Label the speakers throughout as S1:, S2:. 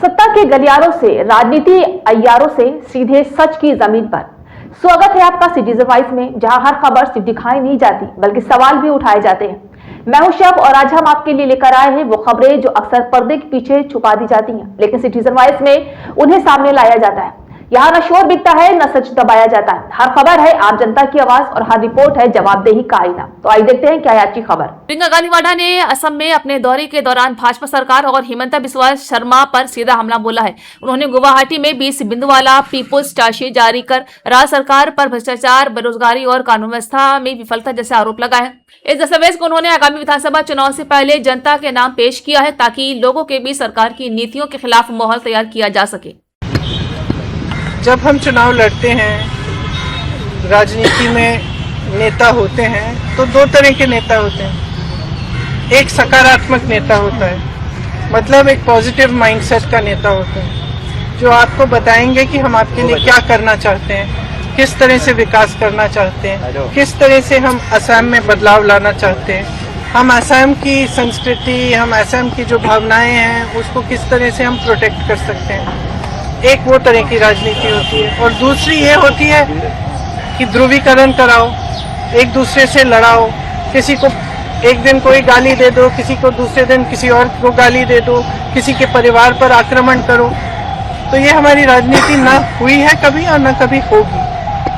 S1: सत्ता के गलियारों से, राजनीति अय्यारों से सीधे सच की जमीन पर। स्वागत है आपका सिटीजन वॉइस में, जहां हर खबर सिर्फ दिखाई नहीं जाती बल्कि सवाल भी उठाए जाते हैं। मैं हूं शब और आज हम आपके लिए लेकर आए हैं वो खबरें जो अक्सर पर्दे के पीछे छुपा दी जाती हैं, लेकिन सिटीजन वॉइस में उन्हें सामने लाया जाता है। यहाँ न शोर बिकता है, न सच दबाया जाता है। हर खबर है आम जनता की आवाज और हर रिपोर्ट है जवाबदेही का आईना। तो आइए देखते हैं क्या है आज की खबर। प्रियंका गांधी वाड्रा ने असम में अपने दौरे के दौरान भाजपा सरकार और हिमंता बिस्वा शर्मा पर सीधा हमला बोला है। उन्होंने गुवाहाटी में 20 बिंदु वाला पीपुल्स चार्टशीट जारी कर राज्य सरकार पर भ्रष्टाचार, बेरोजगारी और कानून व्यवस्था में विफलता जैसे आरोप लगाए। इस दस्तावेज को उन्होंने आगामी विधानसभा चुनाव से पहले जनता के नाम पेश किया है ताकि लोगों के बीच सरकार की नीतियों के खिलाफ माहौल तैयार किया जा सके।
S2: जब हम चुनाव लड़ते हैं, राजनीति में नेता होते हैं तो दो तरह के नेता होते हैं। एक सकारात्मक नेता होता है, मतलब एक पॉजिटिव माइंडसेट का नेता होता है, जो आपको बताएंगे कि हम आपके लिए क्या करना चाहते हैं, किस तरह से विकास करना चाहते हैं, किस तरह से हम असम में बदलाव लाना चाहते हैं, हम असम की संस्कृति, हम असम की जो भावनाएं हैं उसको किस तरह से हम प्रोटेक्ट कर सकते हैं। एक वो तरह की राजनीति होती है और दूसरी ये होती है कि ध्रुवीकरण कराओ, एक दूसरे से लड़ाओ, किसी को एक दिन कोई गाली दे दो, किसी को दूसरे दिन किसी और को गाली दे दो, किसी के परिवार पर आक्रमण करो। तो ये हमारी राजनीति ना हुई है कभी और ना कभी होगी।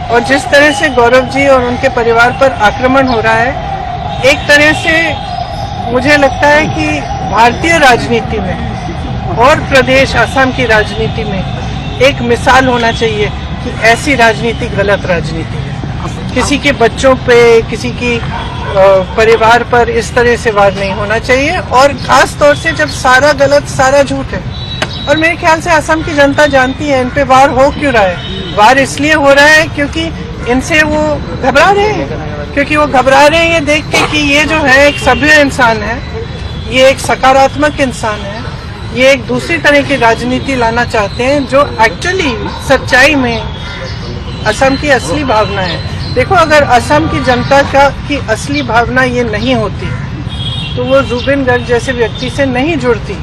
S2: और जिस तरह से गौरव जी और उनके परिवार पर आक्रमण हो रहा है, एक तरह से मुझे लगता है कि भारतीय राजनीति में और प्रदेश असम की राजनीति में एक मिसाल होना चाहिए कि ऐसी राजनीति गलत राजनीति है। किसी के बच्चों पे, किसी की परिवार पर इस तरह से वार नहीं होना चाहिए, और खास तौर से जब सारा गलत, सारा झूठ है। और मेरे ख्याल से असम की जनता जानती है इन पे वार हो क्यों रहा है। वार इसलिए हो रहा है क्योंकि इनसे वो घबरा रहे हैं, क्योंकि वो घबरा रहे हैं ये देख के कि ये जो है एक सभ्य इंसान है, ये एक सकारात्मक इंसान है, ये एक दूसरी तरह की राजनीति लाना चाहते हैं जो एक्चुअली सच्चाई में असम की असली भावना है। देखो, अगर असम की जनता की असली भावना ये नहीं होती तो वो जुबिन गर्ग जैसे व्यक्ति से नहीं जुड़ती।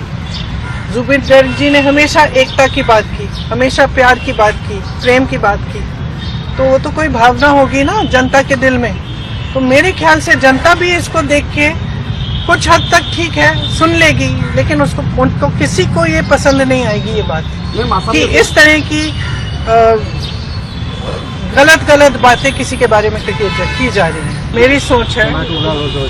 S2: जुबिन गर्ग जी ने हमेशा एकता की बात की, हमेशा प्यार की बात की, प्रेम की बात की, तो वो तो कोई भावना होगी ना जनता के दिल में। तो मेरे ख्याल से जनता भी इसको देख के कुछ हद तक ठीक है सुन लेगी, लेकिन उनको किसी को ये पसंद नहीं आएगी ये बात कि इस तरह की गलत बातें किसी के बारे में की जा रही है। मेरी सोच है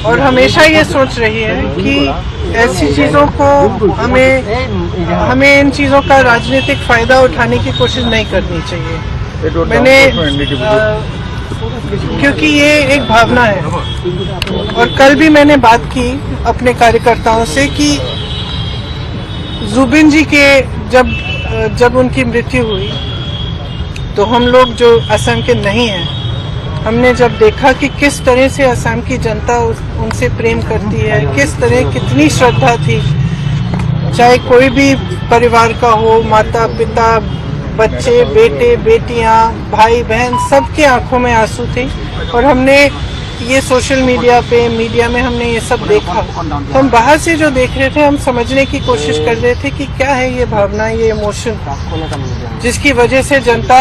S2: और हमेशा ये सोच रही है कि ऐसी चीजों को हमें इन चीजों का राजनीतिक फायदा उठाने की कोशिश नहीं करनी चाहिए। मैंने क्योंकि ये एक भावना है, और कल भी मैंने बात की अपने कार्यकर्ताओं से कि जुबिन जी के जब उनकी मृत्यु हुई तो हम लोग जो असम के नहीं हैं, हमने जब देखा कि किस तरह से असम की जनता उनसे प्रेम करती है, किस तरह कितनी श्रद्धा थी, चाहे कोई भी परिवार का हो, माता पिता, बच्चे, बेटे बेटियां, भाई बहन, सबके आंखों में आंसू थे। और हमने ये सोशल मीडिया में हमने ये सब देखा। तो हम बाहर से जो देख रहे थे, हम समझने की कोशिश कर रहे थे कि क्या है ये भावना, ये इमोशन जिसकी वजह से जनता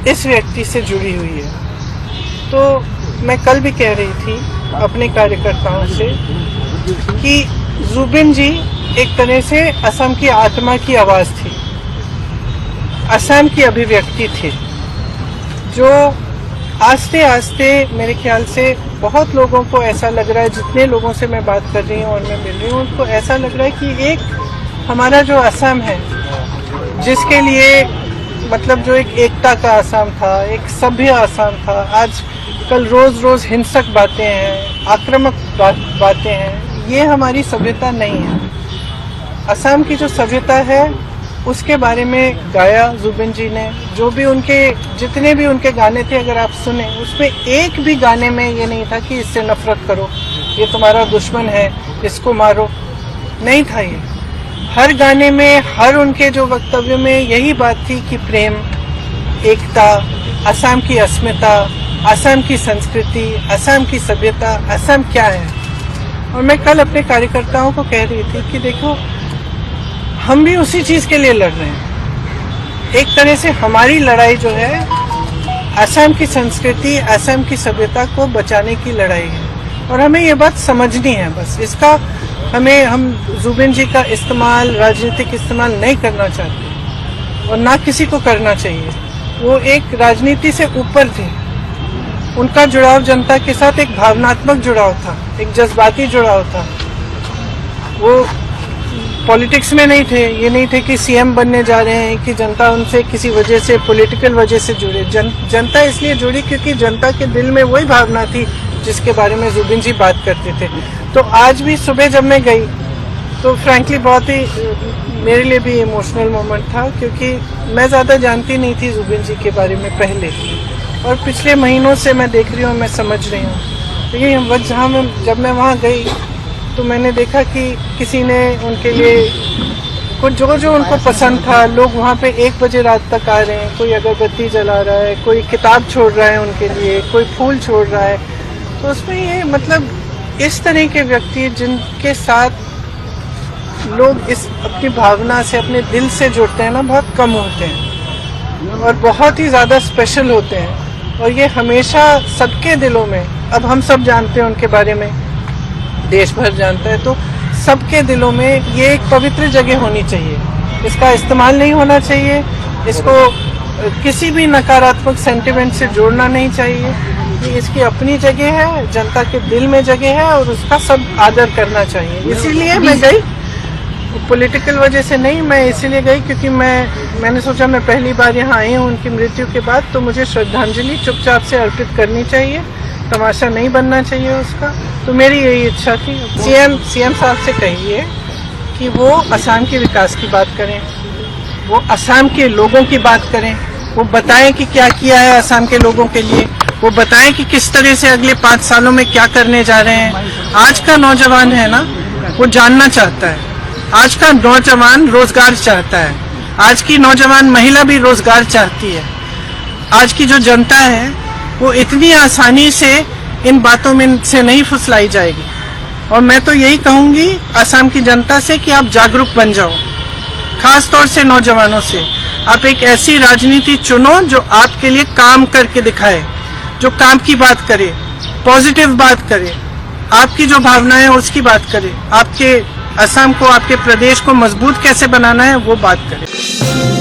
S2: इस व्यक्ति से जुड़ी हुई है। तो मैं कल भी कह रही थी अपने कार्यकर्ताओं से कि जुबिन जी एक तरह से असम की आत्मा की आवाज थी, असम की अभिव्यक्ति थी, जो आस्ते आस्ते मेरे ख्याल से बहुत लोगों को ऐसा लग रहा है, जितने लोगों से मैं बात कर रही हूँ और मैं मिल रही हूँ, उनको ऐसा लग रहा है कि एक हमारा जो असम है, जिसके लिए मतलब जो एक एकता का असम था, एक सभ्य असम था, आज कल रोज हिंसक बातें हैं, आक्रामक बातें हैं, ये हमारी सभ्यता नहीं है। असम की जो सभ्यता है उसके बारे में गाया जुबिन जी ने। जो भी जितने भी उनके गाने थे, अगर आप सुने, उसमें एक भी गाने में ये नहीं था कि इससे नफरत करो, ये तुम्हारा दुश्मन है, इसको मारो, नहीं था ये। हर गाने में, हर उनके जो वक्तव्य में यही बात थी कि प्रेम, एकता, असम की अस्मिता, असम की संस्कृति, असम की सभ्यता, असम क्या है। और मैं कल अपने कार्यकर्ताओं को कह रही थी कि देखो, हम भी उसी चीज के लिए लड़ रहे हैं। एक तरह से हमारी लड़ाई जो है असम की संस्कृति, असम की सभ्यता को बचाने की लड़ाई है और हमें ये बात समझनी है। बस इसका हम जुबिन जी का इस्तेमाल, राजनीतिक इस्तेमाल नहीं करना चाहते और ना किसी को करना चाहिए। वो एक राजनीति से ऊपर थे, उनका जुड़ाव जनता के साथ एक भावनात्मक जुड़ाव था, एक जज्बाती जुड़ाव था। वो पॉलिटिक्स में नहीं थे, ये नहीं थे कि सीएम बनने जा रहे हैं कि जनता उनसे किसी वजह से, पॉलिटिकल वजह से जुड़े। जनता इसलिए जुड़ी क्योंकि जनता के दिल में वही भावना थी जिसके बारे में जुबिन जी बात करते थे। तो आज भी सुबह जब मैं गई तो फ्रैंकली बहुत ही मेरे लिए भी इमोशनल मोमेंट था, क्योंकि मैं ज़्यादा जानती नहीं थी जुबिन जी के बारे में पहले, और पिछले महीनों से मैं देख रही हूँ, मैं समझ रही हूँ। तो ये जब मैं वहाँ गई तो मैंने देखा कि किसी ने उनके लिए कुछ जो उनको पसंद था, लोग वहाँ पे 1 बजे रात तक आ रहे हैं, कोई अगरबत्ती जला रहा है, कोई किताब छोड़ रहा है उनके लिए, कोई फूल छोड़ रहा है। तो उसमें ये मतलब इस तरह के व्यक्ति जिनके साथ लोग इस अपनी भावना से, अपने दिल से जुड़ते हैं ना, बहुत कम होते हैं और बहुत ही ज़्यादा स्पेशल होते हैं। और ये हमेशा सबके दिलों में, अब हम सब जानते हैं उनके बारे में, देश भर जानता है, तो सबके दिलों में ये एक पवित्र जगह होनी चाहिए। इसका इस्तेमाल नहीं होना चाहिए, इसको किसी भी नकारात्मक सेंटिमेंट से जोड़ना नहीं चाहिए। ये इसकी अपनी जगह है, जनता के दिल में जगह है और उसका सब आदर करना चाहिए। इसीलिए मैं गई, पॉलिटिकल वजह से नहीं, मैं इसीलिए गई क्योंकि मैंने सोचा मैं पहली बार यहाँ आई हूँ उनकी मृत्यु के बाद, तो मुझे श्रद्धांजलि चुपचाप से अर्पित करनी चाहिए, तमाशा नहीं बनना चाहिए उसका। तो मेरी यही इच्छा थी। सीएम साहब से कहिए कि वो असम के विकास की बात करें, वो असम के लोगों की बात करें, वो बताएं कि क्या किया है असम के लोगों के लिए, वो बताएं कि किस तरह से अगले 5 सालों में क्या करने जा रहे हैं। आज का नौजवान है ना, वो जानना चाहता है, आज का नौजवान रोजगार चाहता है, आज की नौजवान महिला भी रोजगार चाहती है। आज की जो जनता है वो इतनी आसानी से इन बातों में से नहीं फुसलाई जाएगी। और मैं तो यही कहूंगी असम की जनता से कि आप जागरूक बन जाओ, खास तौर से नौजवानों से। आप एक ऐसी राजनीति चुनो जो आपके लिए काम करके दिखाए, जो काम की बात करे, पॉजिटिव बात करे, आपकी जो भावना है उसकी बात करे, आपके असम को, आपके प्रदेश को मजबूत कैसे बनाना है वो बात करे।